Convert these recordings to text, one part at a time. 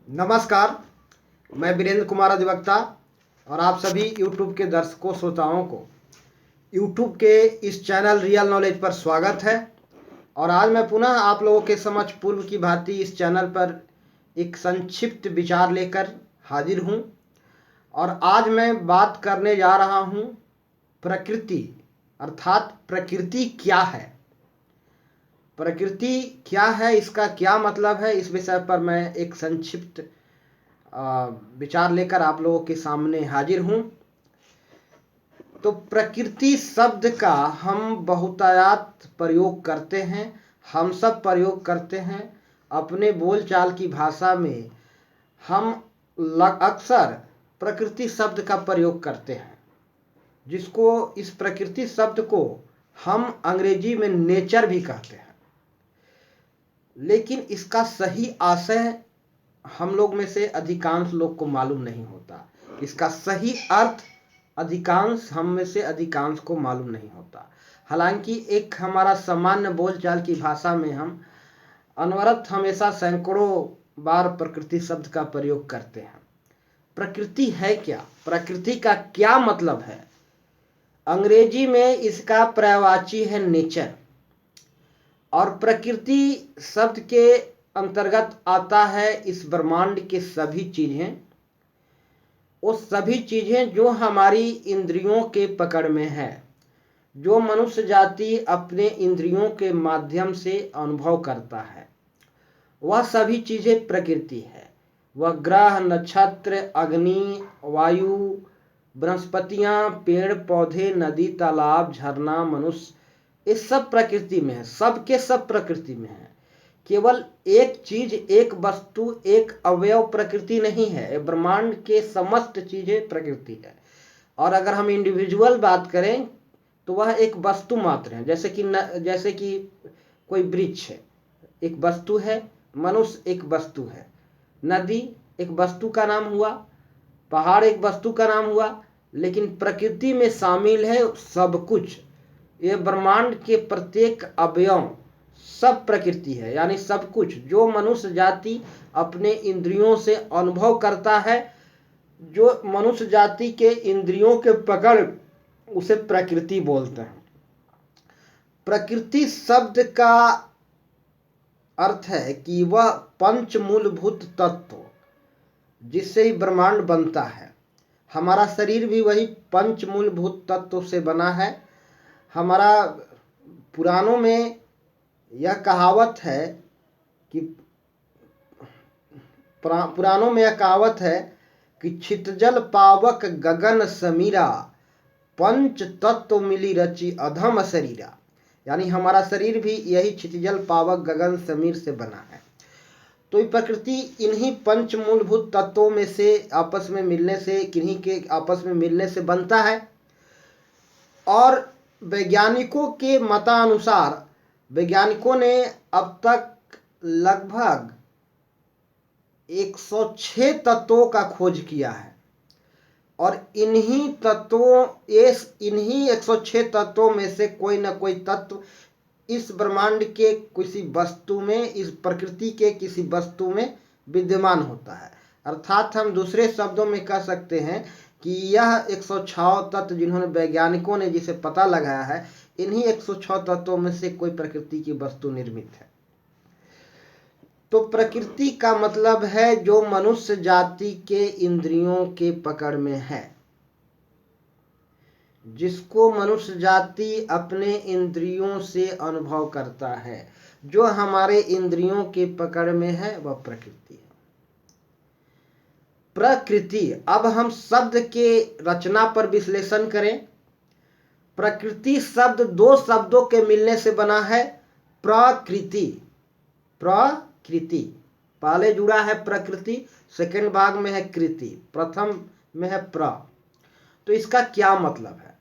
नमस्कार। मैं वीरेंद्र कुमार अधिवक्ता और आप सभी YouTube के दर्शकों श्रोताओं को YouTube के इस चैनल रियल नॉलेज पर स्वागत है। और आज मैं पुनः आप लोगों के समक्ष पूर्व की भांति इस चैनल पर एक संक्षिप्त विचार लेकर हाजिर हूं। और आज मैं बात करने जा रहा हूं प्रकृति, अर्थात प्रकृति क्या है, प्रकृति क्या है, इसका क्या मतलब है। इस विषय पर मैं एक संक्षिप्त विचार लेकर आप लोगों के सामने हाजिर हूं। तो प्रकृति शब्द का हम बहुतायत प्रयोग करते हैं, हम सब प्रयोग करते हैं अपने बोलचाल की भाषा में। हम अक्सर प्रकृति शब्द का प्रयोग करते हैं, जिसको इस प्रकृति शब्द को हम अंग्रेजी में नेचर भी कहते हैं। लेकिन इसका सही आशय हम लोग में से अधिकांश लोग को मालूम नहीं होता। इसका सही अर्थ अधिकांश हम में से अधिकांश को मालूम नहीं होता। हालांकि एक हमारा सामान्य बोलचाल की भाषा में हम अनवरत हमेशा सैकड़ों बार प्रकृति शब्द का प्रयोग करते हैं। प्रकृति है क्या, प्रकृति का क्या मतलब है? अंग्रेजी में इसका पर्यायवाची है नेचर। और प्रकृति शब्द के अंतर्गत आता है इस ब्रह्मांड के सभी चीजें, वो सभी चीजें जो हमारी इंद्रियों के पकड़ में है, जो मनुष्य जाति अपने इंद्रियों के माध्यम से अनुभव करता है, वह सभी चीजें प्रकृति है। वह ग्रह, नक्षत्र, अग्नि, वायु, वनस्पतियां, पेड़ पौधे, नदी, तालाब, झरना, मनुष्य, ये सब प्रकृति में है। सब के सब प्रकृति में है। केवल एक चीज, एक वस्तु, एक अवयव प्रकृति नहीं है। ब्रह्मांड के समस्त चीजें प्रकृति है। और अगर हम इंडिविजुअल बात करें तो वह एक वस्तु मात्र है। जैसे कि कोई वृक्ष है, एक वस्तु है। मनुष्य एक वस्तु है। नदी एक वस्तु का नाम हुआ, पहाड़ एक वस्तु का नाम हुआ। लेकिन प्रकृति में शामिल है सब कुछ। ये ब्रह्मांड के प्रत्येक अवयव सब प्रकृति है, यानी सब कुछ जो मनुष्य जाति अपने इंद्रियों से अनुभव करता है, जो मनुष्य जाति के इंद्रियों के पकड़, उसे प्रकृति बोलते हैं। प्रकृति शब्द का अर्थ है कि वह पंच मूलभूत तत्व जिससे ही ब्रह्मांड बनता है। हमारा शरीर भी वही पंच मूलभूत तत्व से बना है। हमारा पुराणों में यह कहावत है कि छितजल पावक गगन समीरा, पंच तत्व मिली रची अधम शरीरा। यानी हमारा शरीर भी यही छितजल पावक गगन समीर से बना है। तो प्रकृति इन्हीं पंच मूलभूत तत्वों में से आपस में मिलने से, किन्हीं के आपस में मिलने से बनता है। और वैज्ञानिकों के मतानुसार वैज्ञानिकों ने अब तक लगभग 106 तत्वों का खोज किया है। और इन्हीं 106 तत्वों में से कोई ना कोई तत्व इस ब्रह्मांड के किसी वस्तु में, इस प्रकृति के किसी वस्तु में विद्यमान होता है। अर्थात हम दूसरे शब्दों में कह सकते हैं कि यह 106 तत्व जिन्होंने वैज्ञानिकों ने जिसे पता लगाया है, इन्हीं 106 तत्वों में से कोई प्रकृति की वस्तु निर्मित है। तो प्रकृति का मतलब है जो मनुष्य जाति के इंद्रियों के पकड़ में है, जिसको मनुष्य जाति अपने इंद्रियों से अनुभव करता है, जो हमारे इंद्रियों के पकड़ में है, वह प्रकृति है। प्रकृति, अब हम शब्द के रचना पर विश्लेषण करें। प्रकृति शब्द दो शब्दों के मिलने से बना है। प्रकृति, प्रकृति पहले जुड़ा है प्रकृति, सेकंड भाग में है कृति, प्रथम में है प्र। तो इसका क्या मतलब है?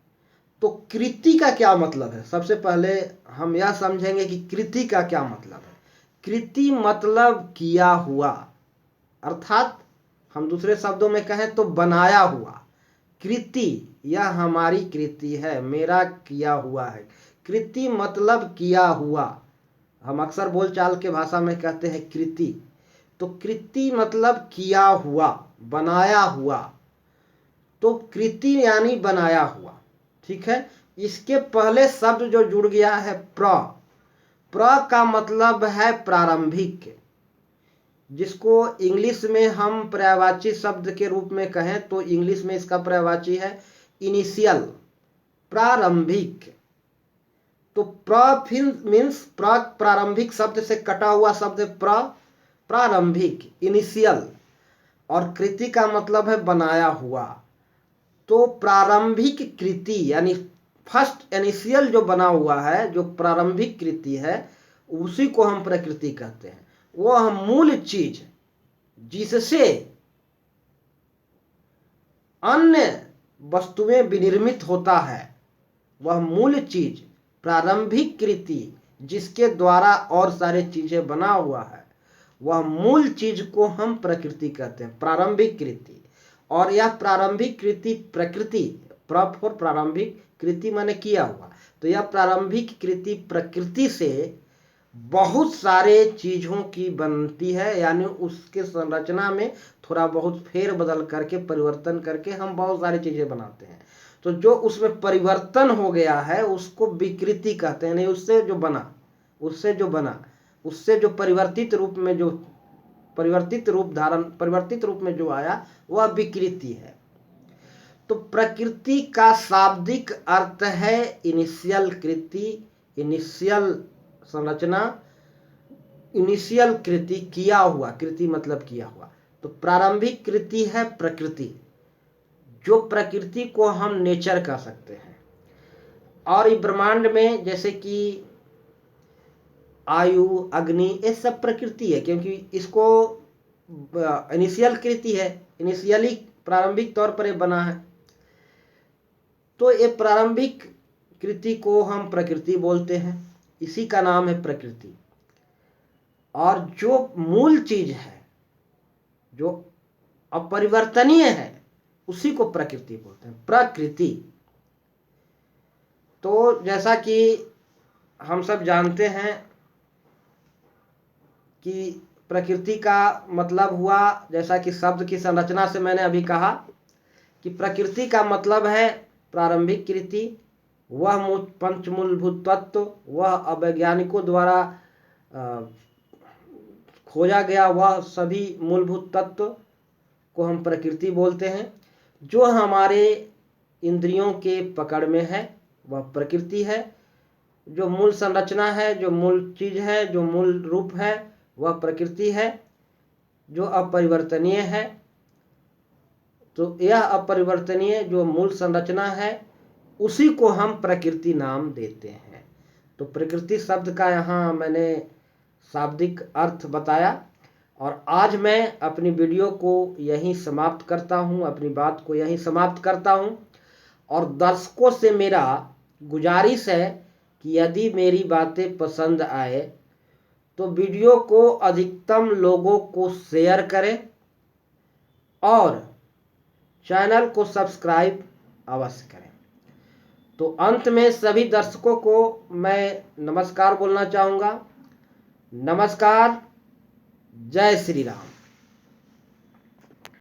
तो कृति का क्या मतलब है? सबसे पहले हम यह समझेंगे कि कृति का क्या मतलब है। कृति मतलब किया हुआ, अर्थात हम दूसरे शब्दों में कहें तो बनाया हुआ। कृति, यह हमारी कृति है, मेरा किया हुआ है। कृति मतलब किया हुआ। हम अक्सर बोलचाल के भाषा में कहते हैं कृति। तो कृति मतलब किया हुआ, बनाया हुआ। तो कृति यानी बनाया हुआ, ठीक है। इसके पहले शब्द जो जुड़ गया है प्र का मतलब है प्रारंभिक, जिसको इंग्लिश में हम पर्यायवाची शब्द के रूप में कहें तो इंग्लिश में इसका पर्यायवाची है इनिशियल, प्रारंभिक। तो मीन्स प्रारंभिक शब्द से कटा हुआ शब्द प्रारंभिक, इनिशियल। और कृति का मतलब है बनाया हुआ। तो प्रारंभिक कृति यानी फर्स्ट इनिशियल जो बना हुआ है, जो प्रारंभिक कृति है, उसी को हम प्रकृति कहते हैं। वह मूल चीज जिससे अन्य वस्तुएं विनिर्मित होता है, वह मूल चीज प्रारंभिक कृति जिसके द्वारा और सारे चीजें बना हुआ है, वह मूल चीज को हम प्रकृति कहते हैं, प्रारंभिक कृति। और यह प्रारंभिक कृति प्रकृति, फॉर प्रारंभिक कृति माने किया हुआ, तो यह प्रारंभिक कृति प्रकृति से बहुत सारे चीजों की बनती है, यानी उसके संरचना में थोड़ा बहुत फेर बदल करके, परिवर्तन करके हम बहुत सारी चीजें बनाते हैं। तो जो उसमें परिवर्तन हो गया है उसको विकृति कहते हैं। नहीं, उससे जो बना, उससे जो परिवर्तित रूप में, जो परिवर्तित रूप में जो आया, वह विकृति है। तो प्रकृति का शाब्दिक अर्थ है इनिशियल कृति, इनिशियल संरचना, इनिशियल कृति, किया हुआ, कृति मतलब किया हुआ। तो प्रारंभिक कृति है प्रकृति, जो प्रकृति को हम नेचर कह सकते हैं। और इस ब्रह्मांड में जैसे कि आयु, अग्नि, ये सब प्रकृति है, क्योंकि इसको इनिशियल कृति है, इनिशियली प्रारंभिक तौर पर ये बना है। तो ये प्रारंभिक कृति को हम प्रकृति बोलते हैं, इसी का नाम है प्रकृति। और जो मूल चीज है, जो अपरिवर्तनीय है, उसी को प्रकृति बोलते हैं, प्रकृति। तो जैसा कि हम सब जानते हैं कि प्रकृति का मतलब हुआ, जैसा कि शब्द की संरचना से मैंने अभी कहा कि प्रकृति का मतलब है प्रारंभिक कृति, वह पंचमूलभूत तत्व, वह अवैज्ञानिकों द्वारा खोजा गया वह सभी मूलभूत तत्व को हम प्रकृति बोलते हैं। जो हमारे इंद्रियों के पकड़ में है वह प्रकृति है। जो मूल संरचना है, जो मूल चीज है, जो मूल रूप है, वह प्रकृति है, जो अपरिवर्तनीय है। तो यह अपरिवर्तनीय जो मूल संरचना है, उसी को हम प्रकृति नाम देते हैं। तो प्रकृति शब्द का यहाँ मैंने शाब्दिक अर्थ बताया। और आज मैं अपनी वीडियो को यहीं समाप्त करता हूँ, अपनी बात को यहीं समाप्त करता हूँ। और दर्शकों से मेरा गुजारिश है कि यदि मेरी बातें पसंद आए तो वीडियो को अधिकतम लोगों को शेयर करें और चैनल को सब्सक्राइब अवश्य करें। तो अंत में सभी दर्शकों को मैं नमस्कार बोलना चाहूँगा। नमस्कार, जय श्री राम।